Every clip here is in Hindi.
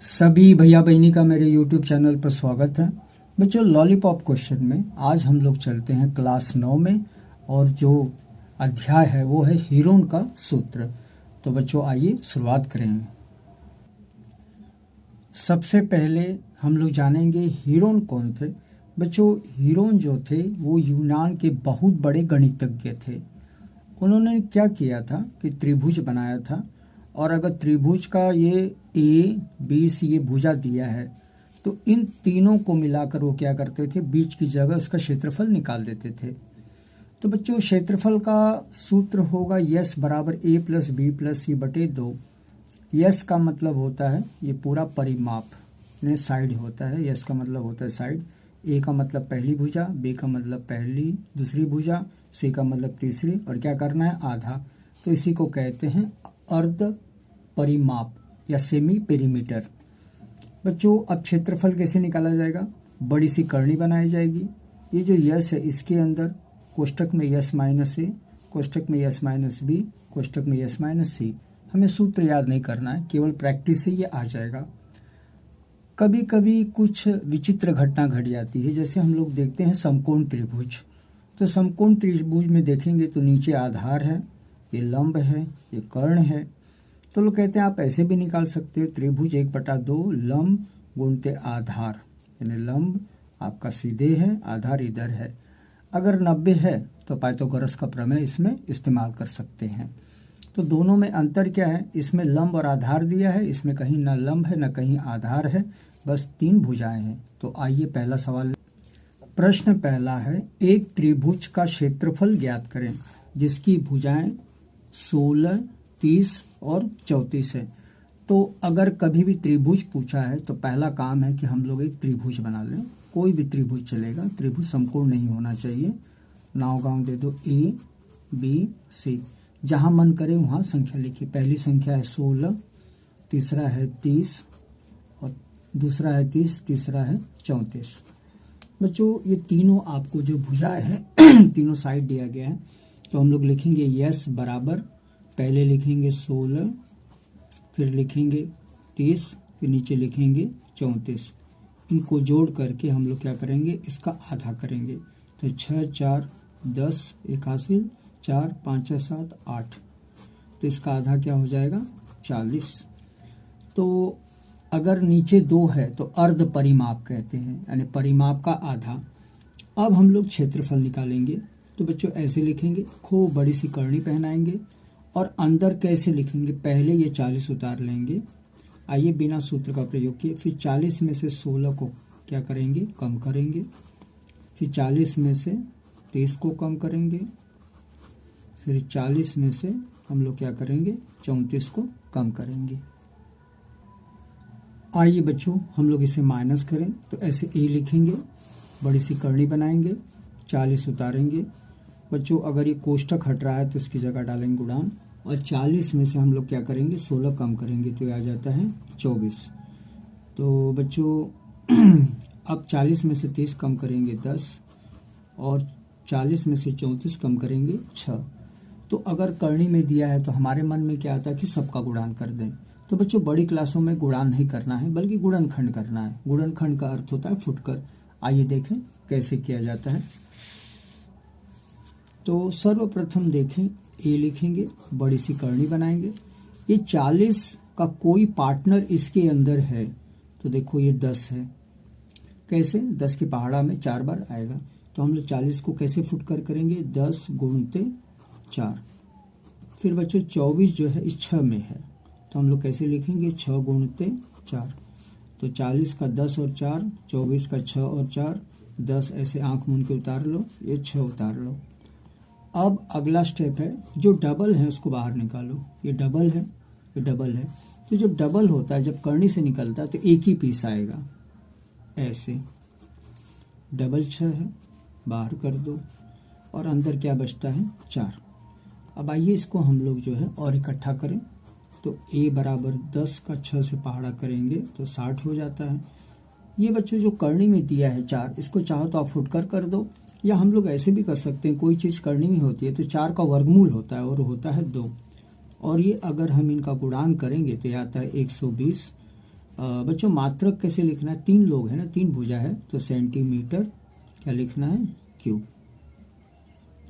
सभी भैया बहनी का मेरे YouTube चैनल पर स्वागत है। बच्चों, लॉलीपॉप क्वेश्चन में आज हम लोग चलते हैं क्लास 9 में और जो अध्याय है वो है हीरोन का सूत्र। तो बच्चों आइए शुरुआत करें। सबसे पहले हम लोग जानेंगे हीरोन कौन थे। बच्चों, हीरोन जो थे वो यूनान के बहुत बड़े गणितज्ञ थे। उन्होंने क्या किया था कि त्रिभुज बनाया था, और अगर त्रिभुज का ये ए बी सी ये भुजा दिया है तो इन तीनों को मिलाकर वो क्या करते थे, बीच की जगह उसका क्षेत्रफल निकाल देते थे। तो बच्चों, क्षेत्रफल का सूत्र होगा यस बराबर ए प्लस बी प्लस सी बटे 2। यस का मतलब होता है ये पूरा परिमाप ने साइड होता है। यस का मतलब होता है साइड। ए का मतलब पहली भुजा, बी का मतलब पहली दूसरी भुजा, सी का मतलब तीसरी, और क्या करना है, आधा। तो इसी को कहते हैं अर्ध परिमाप या सेमी पेरीमीटर। बच्चों, अब क्षेत्रफल कैसे निकाला जाएगा? बड़ी सी करनी बनाई जाएगी। ये जो यस है इसके अंदर कोष्टक में यस माइनस ए, कोष्टक में यस माइनस बी, कोष्टक में यस माइनस सी। हमें सूत्र याद नहीं करना है, केवल प्रैक्टिस से ये आ जाएगा। कभी कभी कुछ विचित्र घटना घट जाती है, जैसे हम लोग देखते हैं समकोण त्रिभुज। तो समकोण त्रिभुज में देखेंगे तो नीचे आधार है, ये लंब है, ये कर्ण है। तो लोग कहते हैं आप ऐसे भी निकाल सकते हो, त्रिभुज 1/2 लंब गुणते आधार, यानी लंब आपका सीधे है, आधार इधर है। अगर 90 है तो पाइथागोरस का प्रमेय इसमें इस्तेमाल कर सकते हैं। तो दोनों में अंतर क्या है? इसमें लंब और आधार दिया है, इसमें कहीं न लंब है न कहीं आधार है, बस 3 भुजाएं हैं। तो आइए पहला सवाल। प्रश्न पहला है, एक त्रिभुज का क्षेत्रफल ज्ञात करें जिसकी भुजाएं 16, 30 और 34 है। तो अगर कभी भी त्रिभुज पूछा है तो पहला काम है कि हम लोग एक त्रिभुज बना लें। कोई भी त्रिभुज चलेगा, त्रिभुज समकोण नहीं होना चाहिए। नाव गांव दे दो, ए बी सी, जहां मन करे वहां संख्या लिखिए। पहली संख्या है 16, तीसरा है 30 और दूसरा है 30, तीसरा है 34। बच्चों, ये तीनों आपको जो भुजाएं हैं तीनों साइड दिया गया है। तो हम लोग लिखेंगे यस बराबर, पहले लिखेंगे 16, फिर लिखेंगे 30, फिर नीचे लिखेंगे 34। इनको जोड़ करके हम लोग क्या करेंगे, इसका आधा करेंगे। तो 6, 4, 10, 1 हासिल, 4, 5, 7, 8। तो इसका आधा क्या हो जाएगा, 40। तो अगर नीचे 2 है तो अर्ध परिमाप कहते हैं, यानी परिमाप का आधा। अब हम लोग क्षेत्रफल निकालेंगे। तो बच्चों ऐसे लिखेंगे, खूब बड़ी सी करनी पहनाएंगे। और अंदर कैसे लिखेंगे, पहले ये 40 उतार लेंगे। आइए बिना सूत्र का प्रयोग किए, फिर 40 में से 16 को क्या करेंगे, कम करेंगे। फिर 40 में से 30 को कम करेंगे। फिर 40 में से हम लोग क्या करेंगे, 34 को कम करेंगे। आइए बच्चों हम लोग इसे माइनस करें। तो ऐसे ए लिखेंगे, बड़ी सी करनी बनाएंगे, 40 उतारेंगे। बच्चों, अगर ये कोष्टक हट रहा है तो इसकी जगह डालेंगे गुणान, और 40 में से हम लोग क्या करेंगे, 16 कम करेंगे तो ये आ जाता है 24। तो बच्चों अब 40 में से 30 कम करेंगे 10, और 40 में से 34 कम करेंगे 6। तो अगर करनी में दिया है तो हमारे मन में क्या आता है कि सबका गुणान कर दें। तो बच्चों, बड़ी क्लासों में गुणान नहीं करना है बल्कि गुणनखंड करना है। गुणनखंड का अर्थ होता है फुटकर। आइए देखें कैसे किया जाता है। तो सर्वप्रथम देखें, ए लिखेंगे, बड़ी सी करनी बनाएंगे। ये 40 का कोई पार्टनर इसके अंदर है तो देखो ये 10 है। कैसे? 10 की पहाड़ा में 4 बार आएगा। तो हम लोग 40 को कैसे फुटकर करेंगे, 10 गुणते 4। फिर बच्चों 24 जो है इस 6 में है तो हम लोग कैसे लिखेंगे, 6 गुणते 4। तो 40 का 10 और 4, 24 का 6 और 4, 10 ऐसे आंख मूंद के उतार लो, ये 6 उतार लो। अब अगला स्टेप है, जो डबल है उसको बाहर निकालो। ये डबल है, ये डबल है। तो जब डबल होता है, जब करनी से निकलता है तो एक ही पीस आएगा, ऐसे। डबल 6 है, बाहर कर दो, और अंदर क्या बचता है, 4। अब आइए इसको हम लोग जो है और इकट्ठा करें। तो ए बराबर 10 का 6 से पहाड़ा करेंगे तो 60 हो जाता है। ये बच्चों जो करनी में दिया है 4, इसको चाहो तो आप फुटकर कर दो, या हम लोग ऐसे भी कर सकते हैं। कोई चीज़ करनी में होती है तो 4 का वर्गमूल होता है और होता है 2। और ये अगर हम इनका गुणान करेंगे तो ये आता है 120, बच्चों मात्रक कैसे लिखना है, 3 लोग हैं ना, 3 भुजा है, तो सेंटीमीटर क्या लिखना है, क्यूब,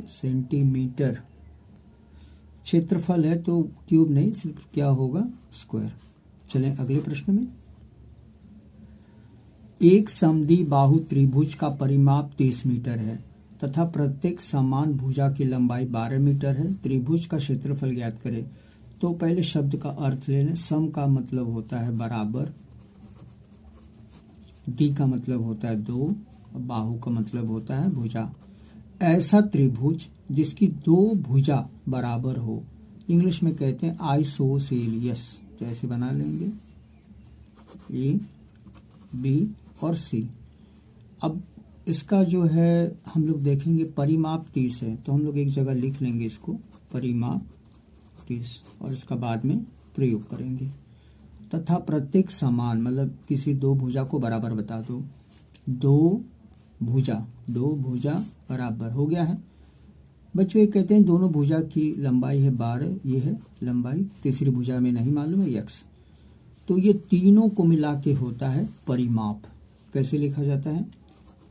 सेंटीमीटर। क्षेत्रफल है तो क्यूब नहीं, सिर्फ क्या होगा, स्क्वायर। चलें अगले प्रश्न में। एक समद्वि बाहु त्रिभुज का परिमाप 30 मीटर है तथा प्रत्येक समान भुजा की लंबाई 12 मीटर है। त्रिभुज का क्षेत्रफल ज्ञात करें। तो पहले शब्द का अर्थ ले लें। सम का मतलब होता है बराबर, डी का मतलब होता है 2, बाहु का मतलब होता है भुजा। ऐसा त्रिभुज जिसकी 2 भुजा बराबर हो, इंग्लिश में कहते हैं आइसोसेलियस। तो ऐसे बना लेंगे, ए बी और सी। अब इसका जो है हम लोग देखेंगे, परिमाप 30 है, तो हम लोग एक जगह लिख लेंगे इसको, परिमाप 30, और इसका बाद में प्रयोग करेंगे। तथा प्रत्येक समान, मतलब किसी 2 भुजा को बराबर बता दो, 2 भुजा बराबर हो गया है। बच्चों ये कहते हैं दोनों भुजा की लंबाई है 12, ये है लंबाई, तीसरी भुजा में नहीं मालूम है x। तो ये तीनों को मिला के होता है परिमाप। कैसे लिखा जाता है,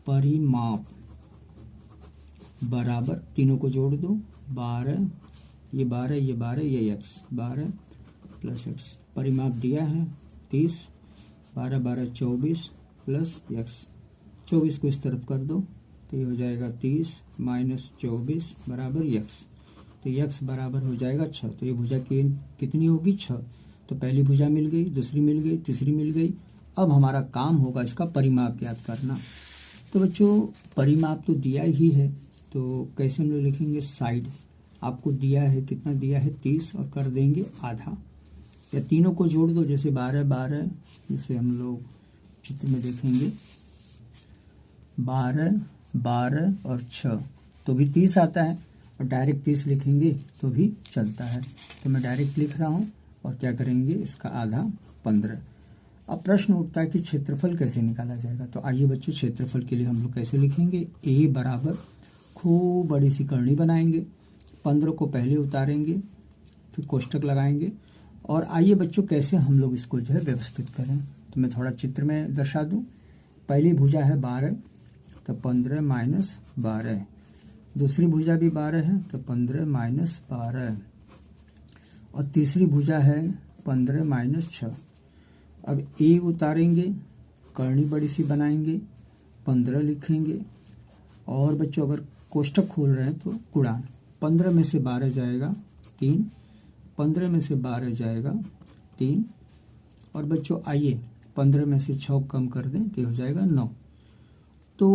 परिमाप बराबर, तीनों को जोड़ दो, 12, ये 12, ये 12, ये x, 12 प्लस x। परिमाप दिया है 30, 12 12 24 प्लस x। 24 को इस तरफ कर दो तो ये हो जाएगा 30 माइनस 24 बराबर x। तो x बराबर हो जाएगा 6। तो ये भुजा की कितनी होगी, 6। तो पहली भुजा मिल गई, दूसरी मिल गई, तीसरी मिल गई। अब हमारा काम होगा इसका परिमाप ज्ञात करना। तो बच्चों परिमाप तो दिया ही है, तो कैसे हम लोग लिखेंगे, साइड आपको दिया है, कितना दिया है 30, और कर देंगे आधा, या तीनों को जोड़ दो, जैसे 12 12, जैसे हम लोग चित्र में देखेंगे 12 12 और 6 तो भी 30 आता है, और डायरेक्ट 30 लिखेंगे तो भी चलता है। तो मैं डायरेक्ट लिख रहा हूँ, और क्या करेंगे, इसका आधा 15। अब प्रश्न उठता है कि क्षेत्रफल कैसे निकाला जाएगा। तो आइए बच्चों, क्षेत्रफल के लिए हम लोग कैसे लिखेंगे, a बराबर खूब बड़ी सी करनी बनाएंगे, 15 को पहले उतारेंगे, फिर कोष्टक लगाएंगे, और आइए बच्चों कैसे हम लोग इसको जो है व्यवस्थित करें। तो मैं थोड़ा चित्र में दर्शा दूं। पहली भुजा है 12, तो 15 माइनस 12, दूसरी भुजा भी 12 है, तो 15 माइनस 12, और तीसरी भुजा है 15 माइनस 6। अब ए उतारेंगे, करनी बड़ी सी बनाएंगे, 15 लिखेंगे, और बच्चों अगर कोष्टक खोल रहे हैं तो गुणान, 15 में से 12 जाएगा 3, 15 में से 12 जाएगा 3, और बच्चों आइए 15 में से 6 कम कर दें तो हो जाएगा 9। तो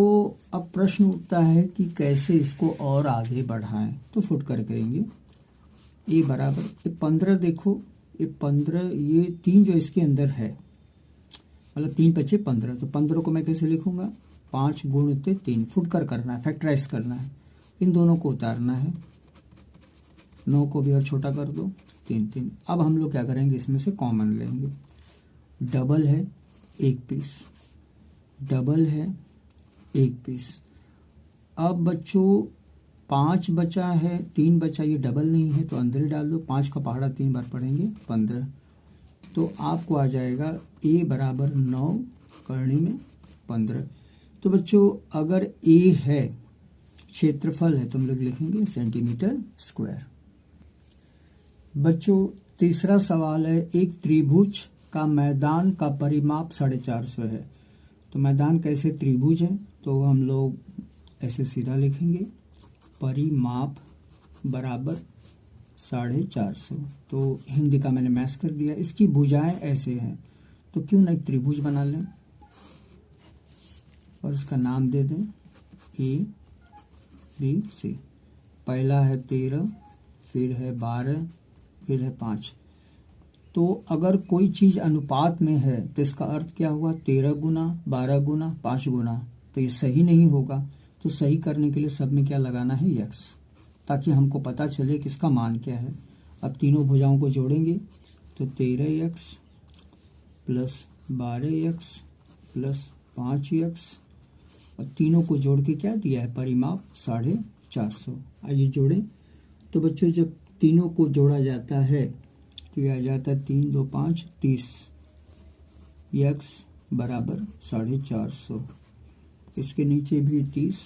अब प्रश्न उठता है कि कैसे इसको और आगे बढ़ाएं। तो फुटकर करेंगे, ए बराबर, ये 15 देखो, ये 15, ये 3 जो इसके अंदर है, मतलब 3 बचे 15, तो 15 को मैं कैसे लिखूंगा, 5 गुणित 3, फुटकर करना है, फैक्टराइज करना है, इन दोनों को उतारना है, 9 को भी और छोटा कर दो, 3 3। अब हम लोग क्या करेंगे, इसमें से कॉमन लेंगे, डबल है 1 पीस, डबल है 1 पीस। अब बच्चों 5 बचा है, 3 बचा, ये डबल नहीं है तो अंदर ही डाल दो, 5 का पहाड़ा 3 बार पढ़ेंगे 15। तो आपको आ जाएगा a बराबर 9 करनी में 15। तो बच्चों अगर a है, क्षेत्रफल है, तो हम लोग लिखेंगे सेंटीमीटर स्क्वायर। बच्चों तीसरा सवाल है, एक त्रिभुज का मैदान का परिमाप 450 है। तो मैदान कैसे, त्रिभुज है, तो हम लोग ऐसे सीधा लिखेंगे, परिमाप बराबर 450। तो हिंदी का मैंने मैच कर दिया। इसकी भुजाएं ऐसे हैं, तो क्यों ना एक त्रिभुज बना लें और इसका नाम दे दें ए बी सी। पहला है 13, फिर है 12, फिर है 5। तो अगर कोई चीज़ अनुपात में है तो इसका अर्थ क्या हुआ, 13 गुना, 12 गुना, 5 गुना, तो ये सही नहीं होगा। तो सही करने के लिए सब में क्या लगाना है, x, ताकि हमको पता चले कि इसका मान क्या है। अब तीनों भुजाओं को जोड़ेंगे तो 13x plus 12x plus 5x, और तीनों को जोड़ के क्या दिया है, परिमाप 450। आइए जोड़ें। तो बच्चों जब तीनों को जोड़ा जाता है तो यह आ जाता है 3 2 5 30, x बराबर 450, इसके नीचे भी 30,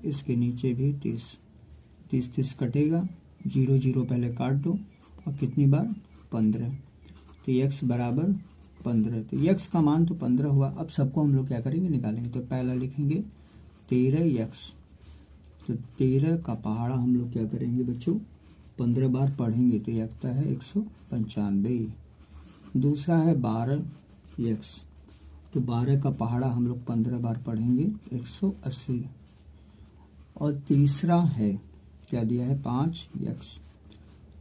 इसके नीचे भी 30, 30 कटेगा, 0 0 पहले काट दो और कितनी बार 15, तो x बराबर 15। तो x का मान तो 15 हुआ। अब सबको हम लोग क्या करेंगे, निकालेंगे। तो पहला लिखेंगे 13x, तो 13 का पहाड़ा हम लोग क्या करेंगे बच्चों, 15 बार पढ़ेंगे तो ये आता है 195। दूसरा है 12x, तो 12 का पहाड़ा हम लोग 15 बार पढ़ेंगे 180। और तीसरा है क्या दिया है 5x,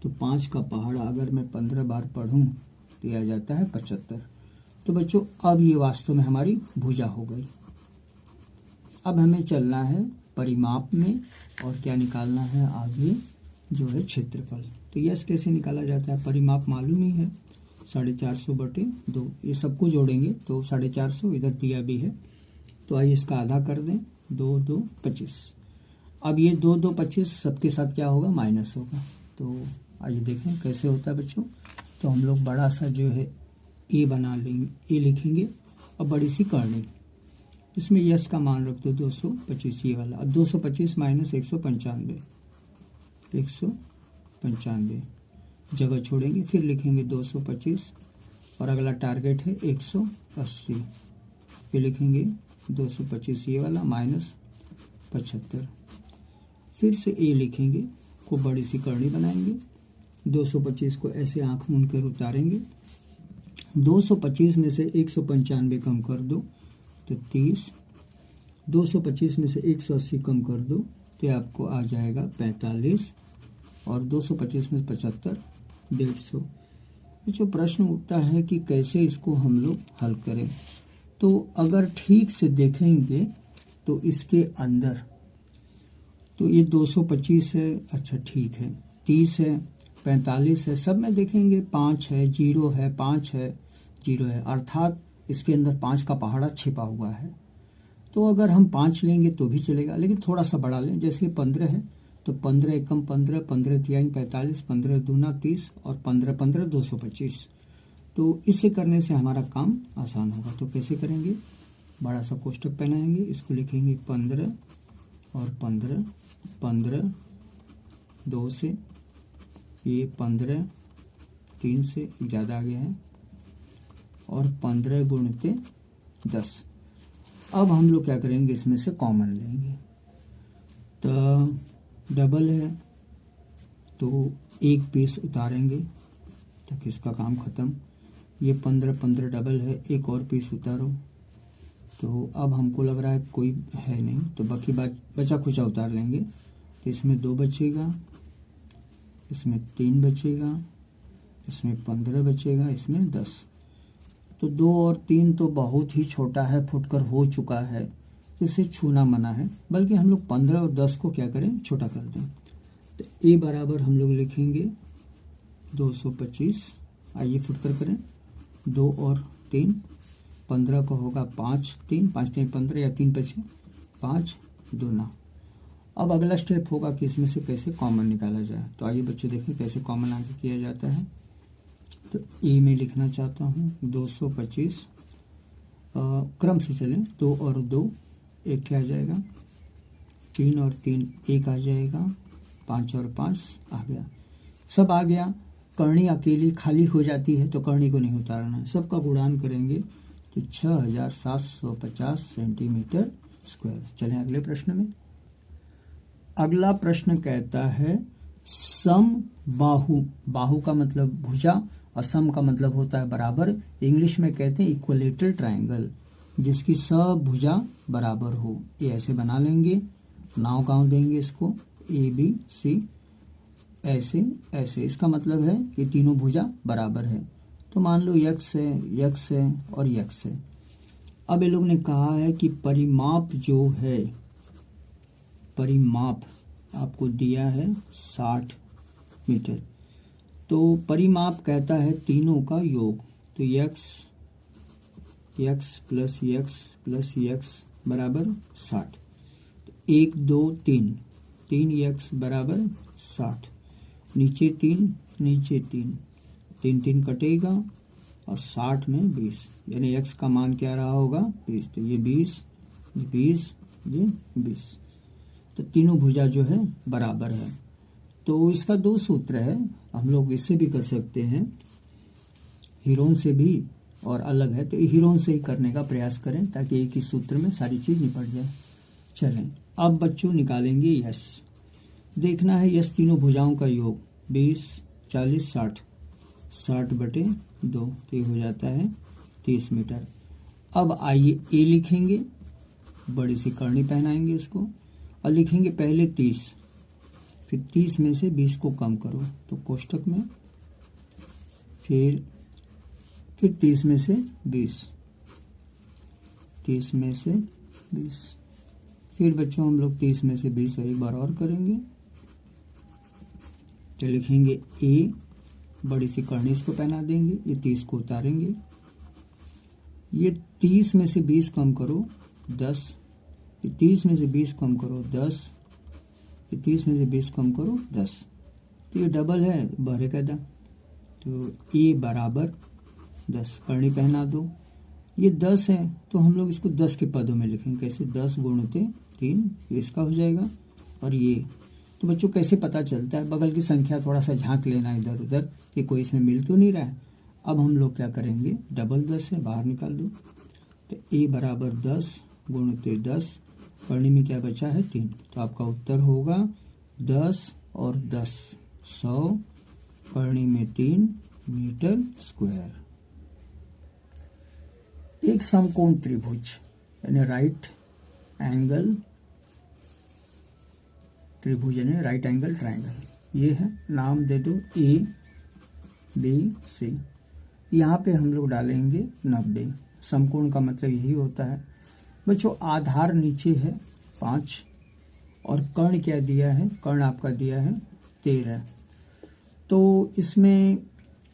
तो 5 का पहाड़ा अगर मैं 15 बार पढ़ूं तो यह आ जाता है 75। तो बच्चों अब ये वास्तव में हमारी भुजा हो गई। अब हमें चलना है परिमाप में और क्या निकालना है आगे, जो है क्षेत्रफल। तो यस कैसे निकाला जाता है, परिमाप मालूम ही है, 450/2, ये सबको जोड़ेंगे तो 450, इधर दिया भी है। तो आइए इसका आधा कर दें, 2 2 25। अब ये 2 2 25 सबके साथ क्या होगा, माइनस होगा। तो आइए देखें कैसे होता है बच्चों। तो हम लोग बड़ा सा जो है ए बना लेंगे, ए लिखेंगे और बड़ी सी करनी, इसमें यस का मान रख दो 225, ये वाला। अब 225 माइनस 195, 195 जगह छोड़ेंगे, फिर लिखेंगे 225 और अगला टारगेट है 180, फिर लिखेंगे 225 ये वाला माइनस 75, फिर से ए लिखेंगे, को बड़ी सी करनी बनाएंगे, 225 को ऐसे आंख मूंद कर उतारेंगे, 225 में से 195 कम कर दो तो 30, 225 में से 180 कम कर दो तो आपको आ जाएगा 45, और 225 में 75, 150। जो प्रश्न उठता है कि कैसे इसको हम लोग हल करें, तो अगर ठीक से देखेंगे तो इसके अंदर तो ये 225 है, अच्छा ठीक है, 30 है, 45 है, सब में देखेंगे 5 है, 0 है, 5 है, 0 है, अर्थात इसके अंदर 5 का पहाड़ा छिपा हुआ है। तो अगर हम 5 लेंगे तो भी चलेगा, लेकिन थोड़ा सा बड़ा लें, जैसे कि 15 है तो 15 एकम 15, 15 तिहाई 45, 15 दूना 30 और 15 15 225। तो इससे करने से हमारा काम आसान होगा। तो कैसे करेंगे, बड़ा सा कोष्टक बनाएंगे, इसको लिखेंगे 15 और 15, 15 2 से, ये 15 3 से ज़्यादा आ गया है, और 15 गुणित 10। अब हम लोग क्या करेंगे, इसमें से कॉमन लेंगे, तो डबल है तो एक पीस उतारेंगे तक इसका काम ख़त्म। ये 15 15 डबल है, एक और पीस उतारो, तो अब हमको लग रहा है कोई है नहीं, तो बाकी बचा खुचा उतार लेंगे। तो इसमें 2 बचेगा, इसमें 3 बचेगा, इसमें 15 बचेगा, इसमें 10। तो 2 और 3 तो बहुत ही छोटा है, फुटकर हो चुका है, तो इसे छूना मना है, बल्कि हम लोग 15 और 10 को क्या करें, छोटा कर दें। तो ए बराबर हम लोग लिखेंगे 225, आइए फुटकर करें, 2 और 3, 15 को होगा 5 3, 5 3 15 या 3 बचे 5 दूना। अब अगला स्टेप होगा कि इसमें से कैसे कॉमन निकाला जाए। तो आइए बच्चों देखें कैसे कॉमन आगे किया जाता है। तो ए में लिखना चाहता हूँ 225, क्रम से चलें, 2 और 2 एक क्या आ जाएगा, 3 और 3 एक आ जाएगा, 5 और 5 आ गया, सब आ गया। करनी अकेली खाली हो जाती है तो करनी को नहीं उतारना है, सबका गुणान करेंगे तो 6750 सेंटीमीटर स्क्वायर। चलें अगले प्रश्न में। अगला प्रश्न कहता है सम बाहु, बाहु का मतलब भुजा और सम का मतलब होता है बराबर, इंग्लिश में कहते हैं इक्विलेटरल ट्रायंगल, जिसकी सब भुजा बराबर हो। ये ऐसे बना लेंगे, नाव गांव देंगे इसको, ए बी सी, ऐसे ऐसे, इसका मतलब है कि तीनों भुजा बराबर है। तो मान लो यक्स है, यक्स है और यक्स है। अब ये लोग ने कहा है कि परिमाप जो है, परिमाप आपको दिया है 60 मीटर, तो परिमाप कहता है तीनों का योग। तो यक्स प्लस यक्स बराबर 60, 1 2 3, 3 यक्स बराबर 60, नीचे 3 नीचे 3, 3 3 कटेगा, और 60 में 20, यानी x का मान क्या रहा होगा 20। तो ये 20, ये 20, ये 20। तो तीनों भुजा जो है बराबर है। तो इसका 2 सूत्र है, हम लोग इससे भी कर सकते हैं, हीरोन से भी, और अलग है तो हीरोन से ही करने का प्रयास करें ताकि एक ही सूत्र में सारी चीज़ निपट जाए। चलें अब बच्चों निकालेंगे यश। देखना है यश तीनों भुजाओं का योग 20, 40, 60, 60/2 तो ये हो जाता है 30 मीटर। अब आइए ए लिखेंगे, बड़ी सी करनी पहनाएंगे इसको और लिखेंगे पहले 30, फिर 30 में से 20 को कम करो तो कोष्टक में, फिर 30 में से 20, 30 में से 20, फिर बच्चों हम लोग 30 में से 20 एक बार और करेंगे। तो लिखेंगे ए, बड़ी सी करनी इसको पहना देंगे, ये 30 को उतारेंगे, ये 30 में से 20 कम करो 10, ये 30 में से 20 कम करो 10, ये 30 में से 20 कम करो 10। तो ये डबल है, बहरे का दा, तो ए बराबर 10, करनी पहना दो। ये 10 है तो हम लोग इसको 10 के पदों में लिखेंगे, कैसे 10 गुणित 3, ये इसका हो जाएगा। और ये तो बच्चों कैसे पता चलता है, बगल की संख्या थोड़ा सा झांक लेना इधर उधर कि कोई इसमें मिल तो नहीं रहा है। अब हम लोग क्या करेंगे, डबल 10 है, बाहर निकाल दो, तो ए बराबर 10 गुणित 10, करनी में क्या बचा है 3, तो आपका उत्तर होगा 10 और 10 100, करनी में 3 मीटर स्क्वायर। एक समकोण त्रिभुज यानी राइट एंगल त्रिभुज यानी राइट एंगल ट्रायंगल, ये है, नाम दे दो ए बी सी। यहाँ पे हम लोग डालेंगे 90। समकोण का मतलब यही होता है बच्चों, आधार नीचे है 5 और कर्ण क्या दिया है, कर्ण आपका दिया है 13। तो इसमें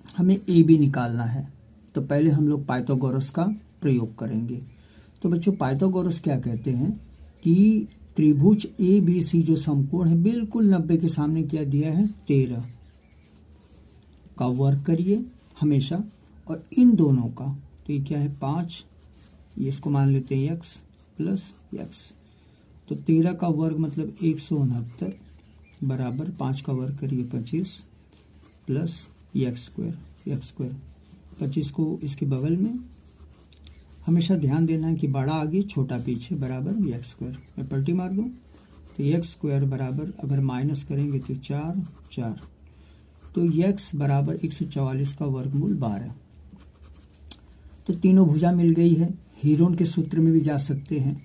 हमें ए बी निकालना है, तो पहले हम लोग पाइथागोरस का प्रयोग करेंगे। तो बच्चों पाइथागोरस क्या कहते हैं कि त्रिभुज ए बी सी जो समकोण है बिल्कुल 90 के सामने क्या दिया है 13 का वर्ग करिए हमेशा, और इन दोनों का, तो ये क्या है 5, ये इसको मान लेते हैं x प्लस x, तो 13 का वर्ग मतलब 169 बराबर 5 का वर्ग करिए 25 प्लस x स्क्वायर 25 को इसके बगल में, हमेशा ध्यान देना है कि बड़ा आगे छोटा पीछे बराबर x स्क्वायर। मैं पलटी मार दूं तो x स्क्वायर बराबर, अगर माइनस करेंगे तो 4, तो x बराबर 144 का वर्गमूल 12। तो तीनों भुजा मिल गई है। हीरोन के सूत्र में भी जा सकते हैं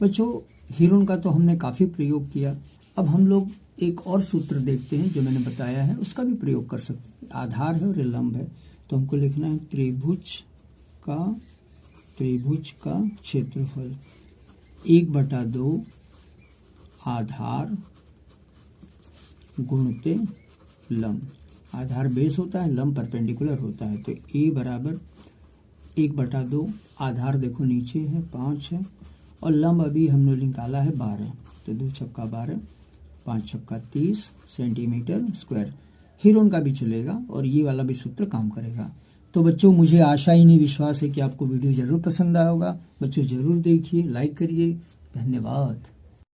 बच्चों, हीरोन का तो हमने काफ़ी प्रयोग किया। अब हम लोग एक और सूत्र देखते हैं जो मैंने बताया है, उसका भी प्रयोग कर सकते हैं। आधार है और लंब है, तो हमको लिखना है त्रिभुज का क्षेत्रफल 1/2 आधार गुणित लंब। आधार बेस होता है, लंब परपेंडिकुलर होता है, तो ए बराबर 1/2, आधार देखो नीचे है 5 है, और लंब अभी हमने निकाला है 12, तो 2 छक्का 12, 5 छक्का 30 सेंटीमीटर स्क्वायर। हीरोन का भी चलेगा और ये वाला भी सूत्र काम करेगा। तो बच्चों मुझे आशा ही नहीं विश्वास है कि आपको वीडियो ज़रूर पसंद आया होगा। बच्चों ज़रूर देखिए, लाइक करिए। धन्यवाद।